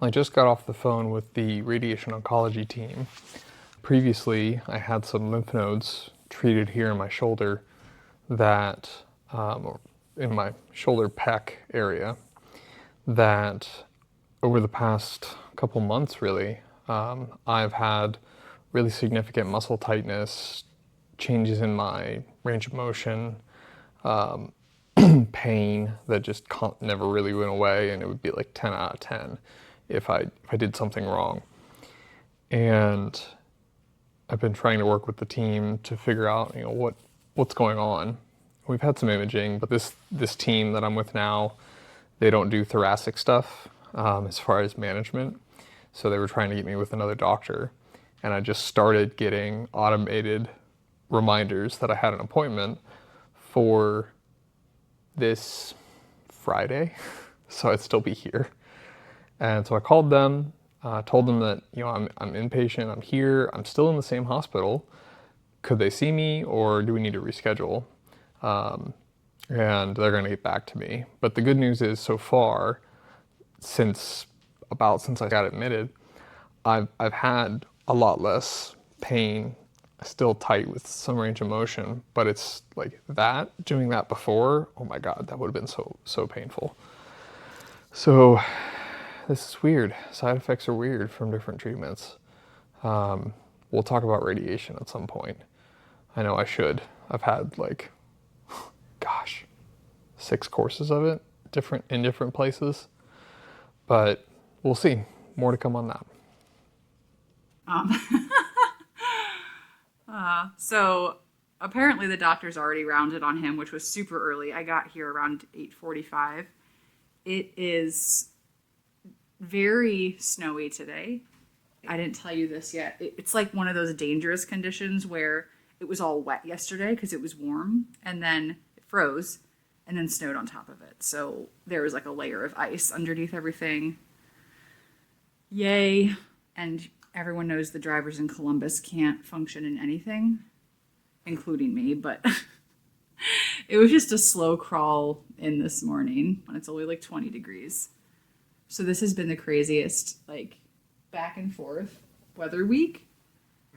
I just got off the phone with the radiation oncology team. Previously, I had some lymph nodes treated here in my shoulder that, in my shoulder pec area, that over the past couple months, really, I've had really significant muscle tightness, changes in my range of motion, pain that just never really went away, and it would be like 10 out of 10 if I did something wrong. And I've been trying to work with the team to figure out, what's going on. We've had some imaging, but this team that I'm with now, they don't do thoracic stuff as far as management. So they were trying to get me with another doctor, and I just started getting automated reminders that I had an appointment for this Friday, so I'd still be here. And so I called them, told them that I'm inpatient, I'm here, I'm still in the same hospital. Could they see me, or do we need to reschedule? And they're going to get back to me. But the good news is, so far, since I got admitted, I've had a lot less pain. Still tight with some range of motion, but it's like doing that before, oh my God, that would have been so painful. So this is weird. Side effects are weird from different treatments. We'll talk about radiation at some point. I know I should. I've had gosh, 6 courses of it, in different places, but we'll see. More to come on that. So apparently the doctor's already rounded on him, which was super early. I got here around 8:45. It is very snowy today. I didn't tell you this yet. It's like one of those dangerous conditions where it was all wet yesterday because it was warm, and then it froze and then snowed on top of it. So there was like a layer of ice underneath everything. Yay. And everyone knows the drivers in Columbus can't function in anything, including me, but it was just a slow crawl in this morning when it's only like 20 degrees. So this has been the craziest, back and forth weather week.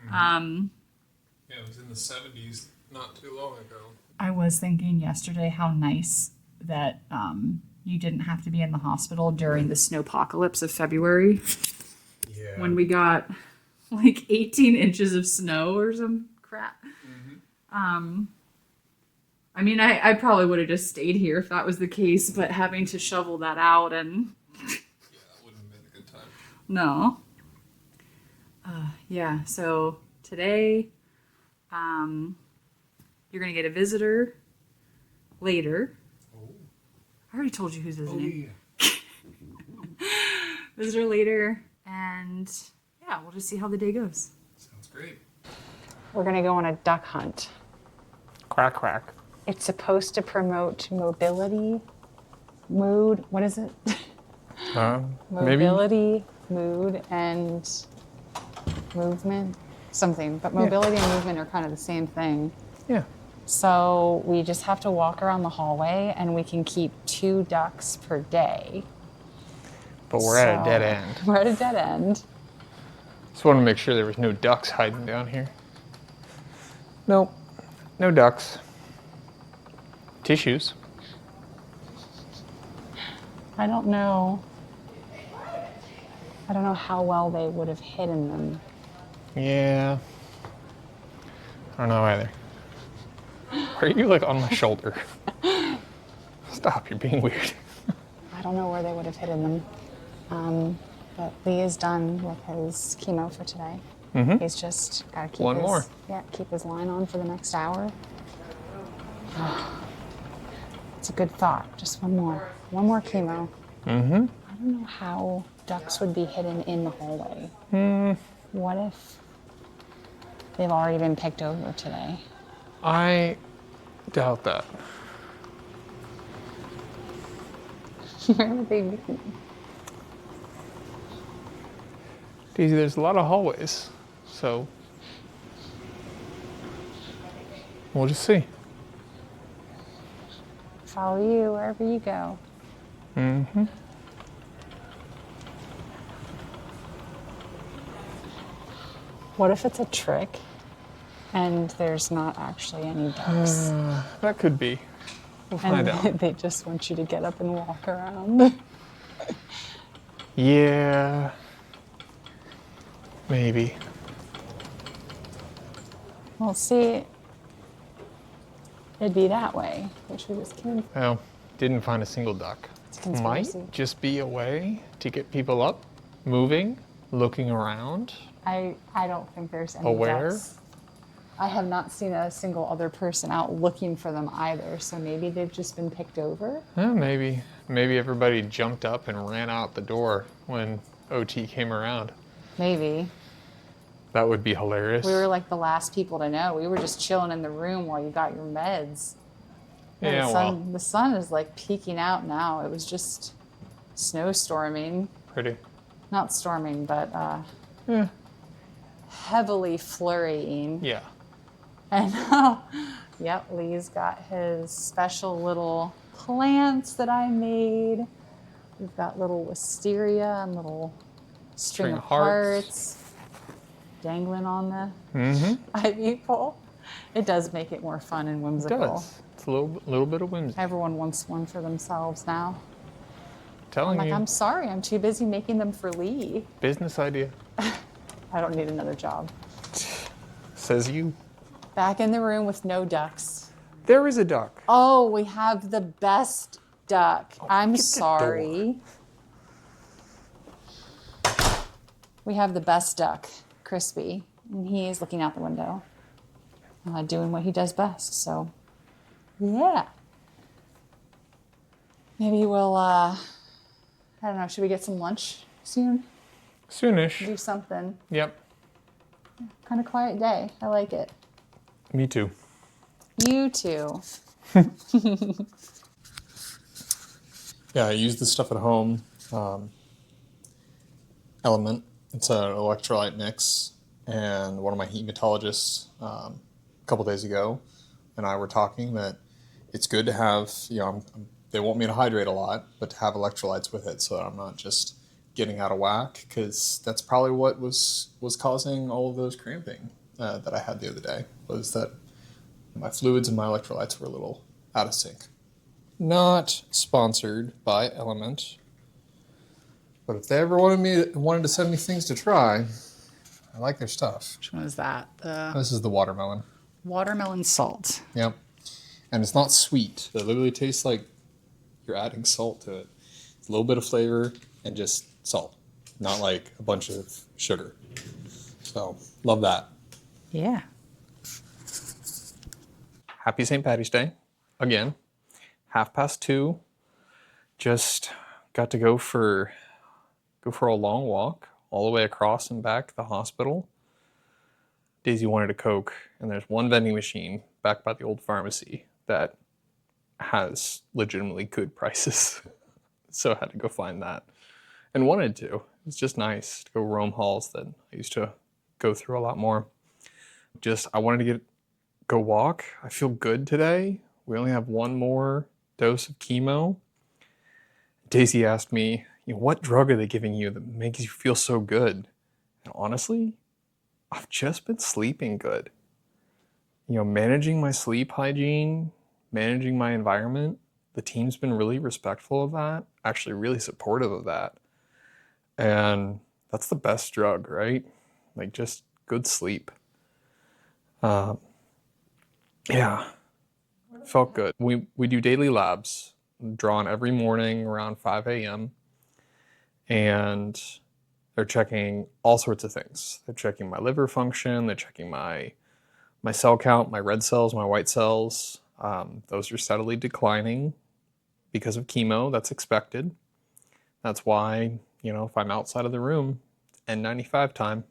Yeah, it was in the 70s not too long ago. I was thinking yesterday how nice that you didn't have to be in the hospital during the snowpocalypse of February. Yeah. When we got 18 inches of snow or some crap. Mm-hmm. I mean, I probably would have just stayed here if that was the case, but having to shovel that out and... yeah, that wouldn't have been a good time. No. Yeah, so today, you're going to get a visitor later. Oh. I already told you who's visiting. Oh, yeah. Visitor later, and yeah, we'll just see how the day goes. Sounds great. We're going to go on a duck hunt. Quack, quack. It's supposed to promote mobility, mood, what is it? Mobility, mood, and movement, something. But mobility and movement are kind of the same thing. Yeah. So we just have to walk around the hallway, and we can keep 2 ducks per day. But we're at a dead end. We're at a dead end. Just wanted to make sure there was no ducks hiding down here. Nope, no ducks. Tissues. I don't know how well they would have hidden them. Yeah. I don't know either. Are you on my shoulder? Stop, you're being weird. I don't know where they would have hidden them. But Lee is done with his chemo for today. Mm-hmm. He's just got to keep his line on for the next hour. It's a good thought. Just one more chemo. Mm-hmm. I don't know how ducks would be hidden in the hallway. What if they've already been picked over today? I doubt that. Where would they be? Daisy, there's a lot of hallways, so we'll just see. Follow you wherever you go. Mm-hmm. What if it's a trick and there's not actually any ducks? That could be. We'll find out. And they just want you to get up and walk around. Yeah. Maybe. Well, see, it'd be that way, which we just can't. Well, didn't find a single duck. It's a conspiracy. Might just be a way to get people up, moving, looking around. I don't think there's any Aware? ducks. I have not seen a single other person out looking for them either, so maybe they've just been picked over. Maybe. Maybe everybody jumped up and ran out the door when OT came around. Maybe. That would be hilarious. We were like the last people to know. We were just chilling in the room while you got your meds. Yeah, The sun is like peeking out now. It was just snowstorming. pretty. Not storming, but heavily flurrying. Yeah. And yep, Lee's got his special little plants that I made. We've got little wisteria and little string of hearts dangling on the ivy pole. It does make it more fun and It whimsical. does. It's a little bit of whimsy. Everyone wants one for themselves now. Telling I'm like, you. I'm sorry, I'm too busy making them for Lee. Business idea. I don't need another job. Says you. Back in the room with no ducks. There is a duck. Oh, we have the best duck. I'm get the sorry. We have the best duck, Crispy, and he is looking out the window, doing what he does best. So, yeah. Maybe we'll, I don't know, should we get some lunch soon? Soonish. Do something. Yep. Kind of quiet day. I like it. Me too. You too. Yeah, I use this stuff at home. Element. It's an electrolyte mix. And one of my hematologists a couple days ago and I were talking that it's good to have, they want me to hydrate a lot, but to have electrolytes with it so that I'm not just getting out of whack, because that's probably what was causing all of those cramping that I had the other day, was that my fluids and my electrolytes were a little out of sync. Not sponsored by Element, but if they ever wanted to send me things to try, I like their stuff. Which one is that? The This is the watermelon. watermelon salt. Yep. And it's not sweet. It literally tastes like you're adding salt to it. It's a little bit of flavor and just salt, not like a bunch of sugar. So, love that. Yeah. Happy St. Patty's Day. Again, 2:30. Just got to go for a long walk all the way across and back to the hospital. Daisy wanted a Coke, and there's one vending machine back by the old pharmacy that has legitimately good prices. So I had to go find that. And wanted to. It's just nice to go roam halls that I used to go through a lot more. I wanted to go walk. I feel good today. We only have one more dose of chemo. Daisy asked me, what drug are they giving you that makes you feel so good? And honestly, I've just been sleeping good. Managing my sleep hygiene, managing my environment, the team's been really respectful of that, actually really supportive of that. And that's the best drug, right? Like, just good sleep. Yeah, felt good. We do daily labs, drawn every morning around 5 a.m. And they're checking all sorts of things. They're checking my liver function, they're checking my cell count, my red cells, my white cells. Those are steadily declining because of chemo. That's expected. That's why, if I'm outside of the room, it's N95 time.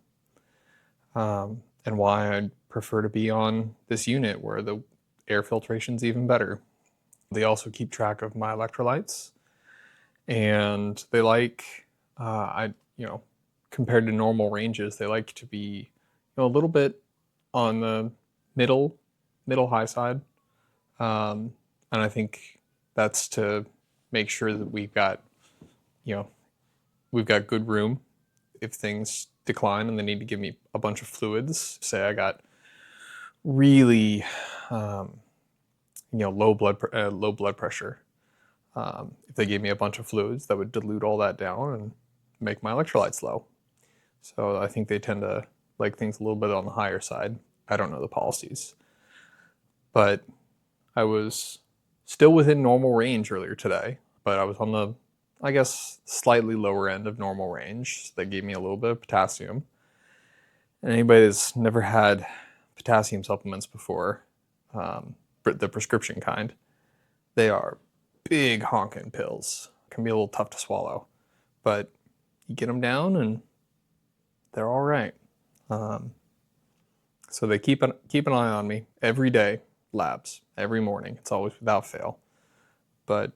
And why I prefer to be on this unit where the air filtration's even better. They also keep track of my electrolytes, and they like, compared to normal ranges, they like to be a little bit on the middle high side. And I think that's to make sure that we've got good room if things decline and they need to give me a bunch of fluids, say I got really, low blood pressure. If they gave me a bunch of fluids, that would dilute all that down and make my electrolytes low. So I think they tend to like things a little bit on the higher side. I don't know the policies. But I was still within normal range earlier today, but I was on the, I guess, slightly lower end of normal range. So they gave me a little bit of potassium. And anybody that's never had potassium supplements before, the prescription kind, they are big honking pills. Can be a little tough to swallow, but you get them down and they're all right. So they keep an eye on me every day, labs, every morning. It's always without fail. But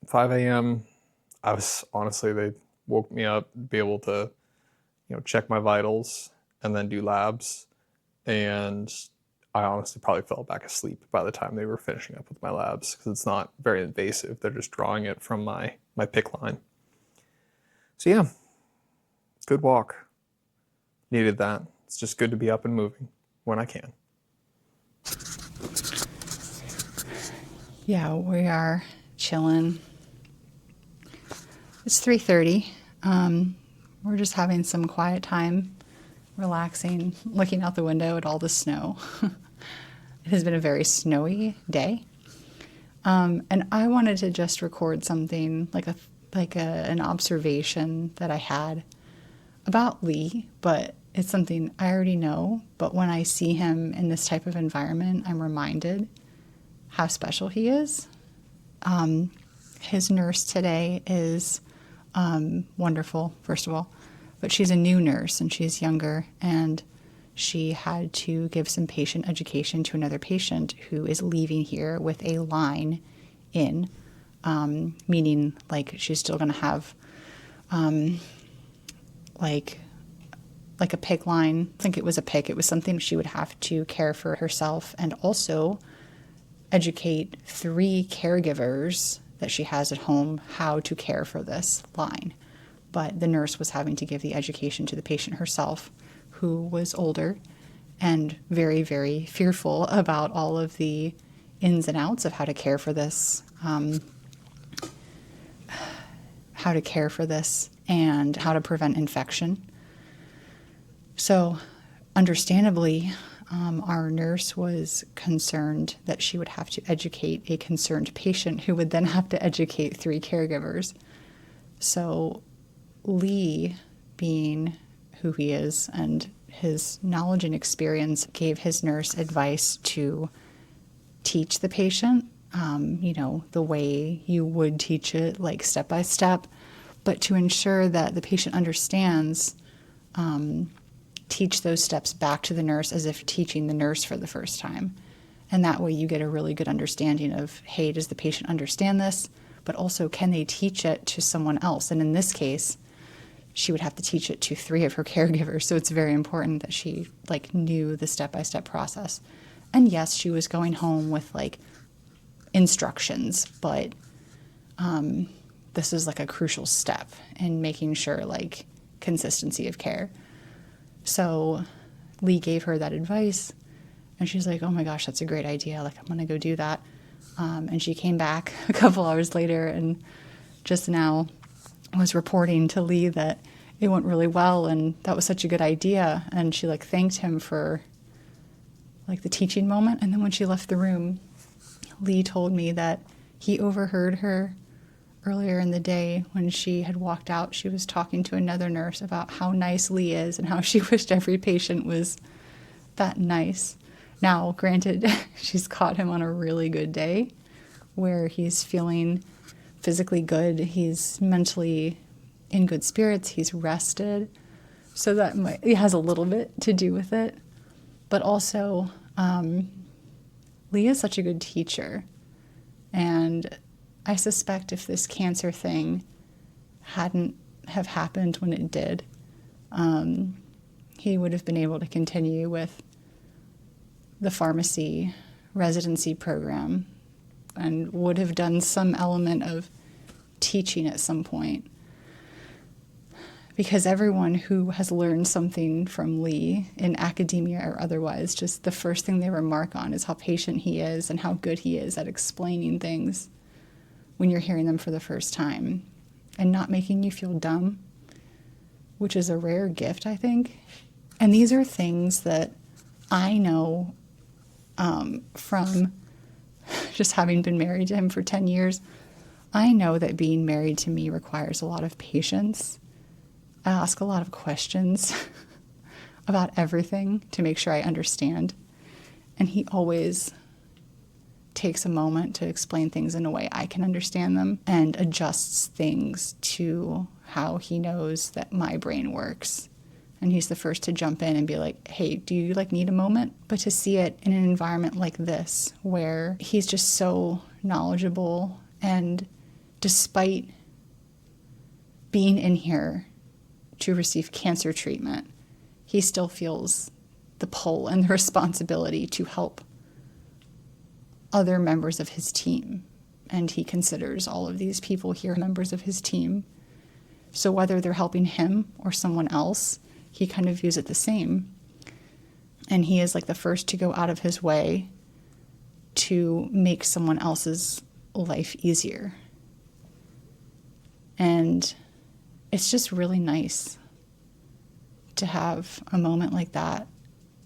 5 a.m., they woke me up, be able to, check my vitals and then do labs. And I honestly probably fell back asleep by the time they were finishing up with my labs because it's not very invasive. They're just drawing it from my PICC line. So yeah, it's a good walk. Needed that. It's just good to be up and moving when I can. Yeah, we are chilling. It's 3:30. We're just having some quiet time, relaxing, looking out the window at all the snow. It has been a very snowy day. And I wanted to just record something an observation that I had about Lee, but it's something I already know. But when I see him in this type of environment, I'm reminded how special he is. His nurse today is wonderful, first of all, but she's a new nurse and she's younger, and she had to give some patient education to another patient who is leaving here with a line in, meaning like she's still going to have like a PICC line. I think it was a PICC. It was something she would have to care for herself and also educate 3 caregivers that she has at home how to care for this line. But the nurse was having to give the education to the patient herself, who was older and very, very fearful about all of the ins and outs of how to care for this, and how to prevent infection. So, understandably, our nurse was concerned that she would have to educate a concerned patient who would then have to educate 3 caregivers. So Lee, being who he is and his knowledge and experience, gave his nurse advice to teach the patient, the way you would teach it, like step by step, but to ensure that the patient understands, teach those steps back to the nurse as if teaching the nurse for the first time. And that way you get a really good understanding of, hey, does the patient understand this? But also, can they teach it to someone else? And in this case, she would have to teach it to 3 of her caregivers. So it's very important that she knew the step-by-step process. And yes, she was going home with instructions, but this is a crucial step in making sure consistency of care. So Lee gave her that advice, and she's like, oh my gosh, that's a great idea. I'm going to go do that. And she came back a couple hours later and just now was reporting to Lee that it went really well and that was such a good idea. And she thanked him for the teaching moment. And then when she left the room, Lee told me that he overheard her earlier in the day when she had walked out. She was talking to another nurse about how nice Lee is and how she wished every patient was that nice. Now, granted, she's caught him on a really good day where he's feeling physically good. He's mentally in good spirits. He's rested. So it has a little bit to do with it. But also, Lee is such a good teacher. And I suspect if this cancer thing hadn't have happened when it did, he would have been able to continue with the pharmacy residency program and would have done some element of teaching at some point. because everyone who has learned something from Lee in academia or otherwise, just the first thing they remark on is how patient he is and how good he is at explaining things when you're hearing them for the first time and not making you feel dumb, which is a rare gift, I think. And these are things that I know from just having been married to him for 10 years. I know that being married to me requires a lot of patience. I ask a lot of questions about everything to make sure I understand. And he always takes a moment to explain things in a way I can understand them and adjusts things to how he knows that my brain works. And he's the first to jump in and be like, hey, do you need a moment? But to see it in an environment like this, where he's just so knowledgeable, and despite being in here to receive cancer treatment, he still feels the pull and the responsibility to help other members of his team. And he considers all of these people here members of his team. So whether they're helping him or someone else, he kind of views it the same. And he is the first to go out of his way to make someone else's life easier. And it's just really nice to have a moment like that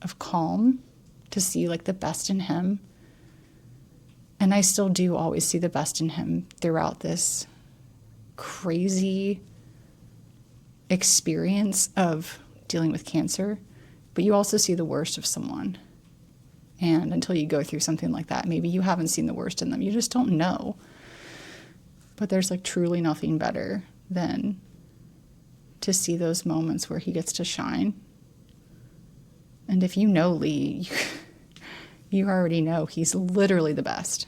of calm, to see the best in him. And I still do always see the best in him throughout this crazy experience of dealing with cancer. But you also see the worst of someone. And until you go through something like that, maybe you haven't seen the worst in them. You just don't know. But there's truly nothing better than to see those moments where he gets to shine. And if you know Lee, you already know he's literally the best.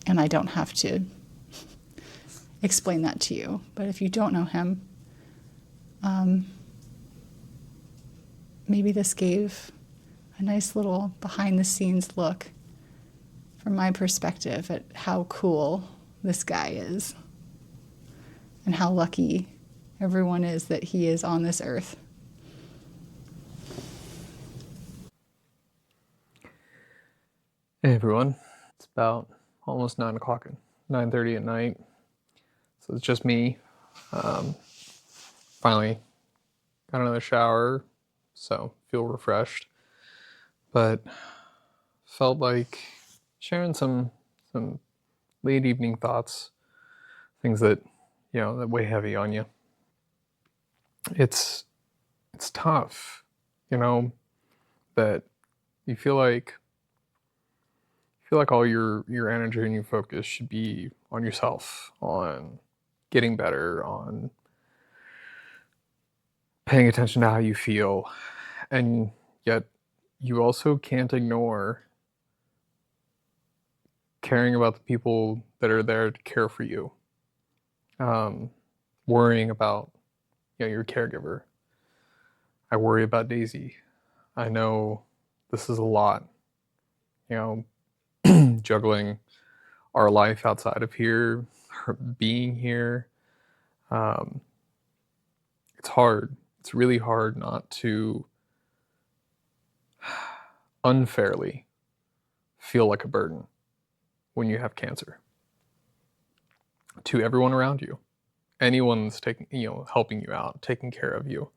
And I don't have to explain that to you. But if you don't know him, maybe this gave a nice little behind-the-scenes look from my perspective at how cool this guy is and how lucky everyone is that he is on this earth. Hey everyone, it's about almost 9 o'clock, 9:30 at night, so it's just me. Finally got another shower, so feel refreshed, but felt like sharing some late evening thoughts, things that that weigh heavy on you. It's tough, that you feel like all your energy and your focus should be on yourself, on getting better, on paying attention to how you feel, and yet you also can't ignore caring about the people that are there to care for you, worrying about your caregiver. I worry about Daisy. I know this is a lot, juggling our life outside of here, her being here. It's hard. It's really hard not to unfairly feel like a burden when you have cancer to everyone around you. Anyone that's helping you out, taking care of you,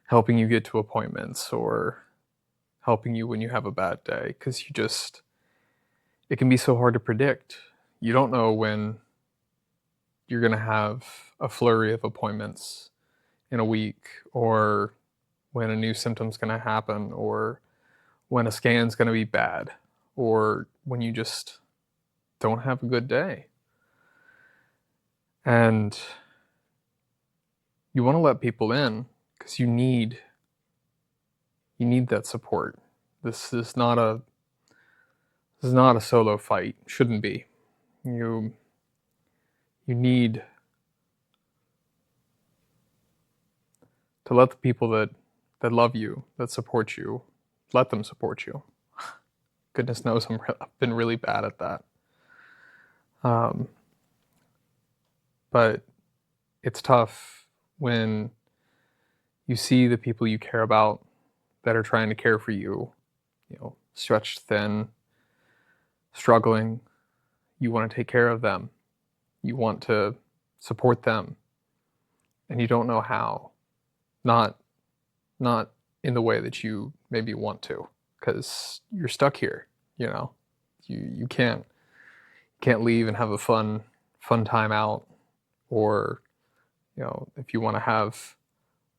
helping you get to appointments, or helping you when you have a bad day, because it can be so hard to predict. You don't know when you're going to have a flurry of appointments in a week, or when a new symptom's going to happen, or when a scan's going to be bad, or when you just don't have a good day. And you want to let people in because you need that support. This is not a solo fight. Shouldn't be. You need to let the people that love you, that support you, let them support you. Goodness knows I've been really bad at that. But it's tough when you see the people you care about that are trying to care for you, stretched thin, struggling. You want to take care of them. You want to support them, and you don't know how. Not in the way that you maybe want to, because you're stuck here. You can't leave and have a fun time out, or if you want to have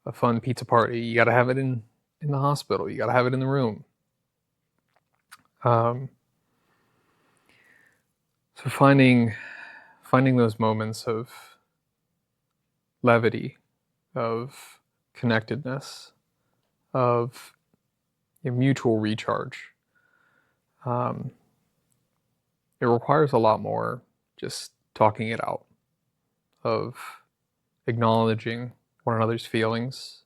a fun pizza party, you got to have it in the hospital. You got to have it in the room. So finding those moments of levity, of connectedness, of mutual recharge. It requires a lot more just talking it out, of acknowledging one another's feelings,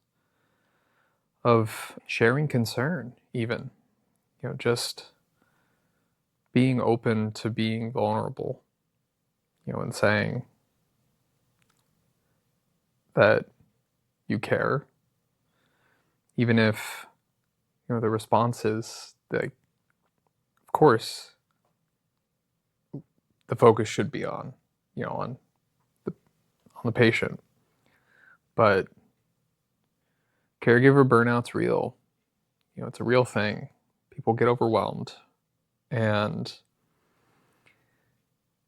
of sharing concern, even, just being open to being vulnerable, and saying that you care, even if, the response is that, of course, the focus should be on, on the patient. But caregiver burnout's real. It's a real thing. People get overwhelmed, and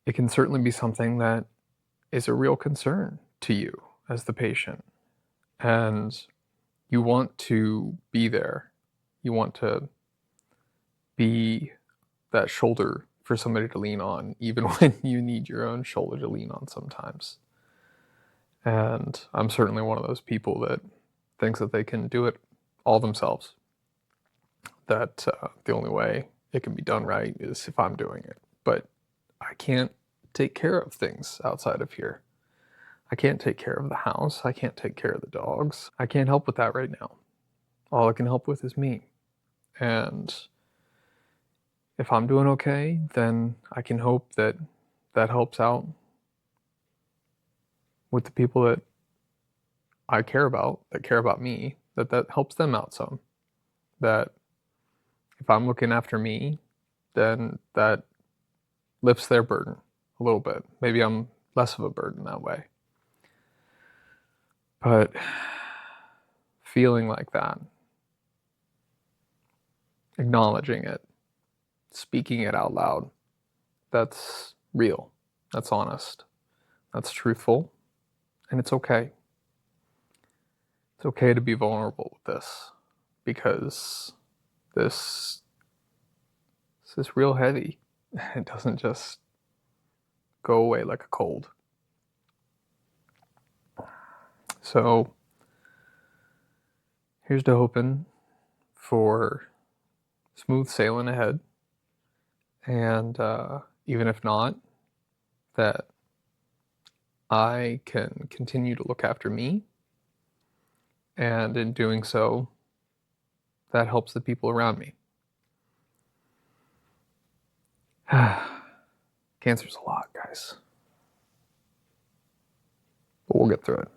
it can certainly be something that is a real concern to you as the patient. And you want to be there. You want to be that shoulder for somebody to lean on, even when you need your own shoulder to lean on sometimes. And I'm certainly one of those people that thinks that they can do it all themselves. That the only way it can be done right is if I'm doing it. But I can't take care of things outside of here. I can't take care of the house. I can't take care of the dogs. I can't help with that right now. All I can help with is me. And if I'm doing okay, then I can hope that that helps out with the people that I care about, that care about me, that helps them out some. That if I'm looking after me, then that lifts their burden a little bit. Maybe I'm less of a burden that way. But feeling like that, acknowledging it, speaking it out loud, that's real, that's honest, that's truthful, and it's okay. It's okay to be vulnerable with this, because this is real heavy. It doesn't just go away like a cold. So here's to hoping for smooth sailing ahead, and even if not, that I can continue to look after me, and in doing so, that helps the people around me. Cancer's a lot, guys, but we'll get through it.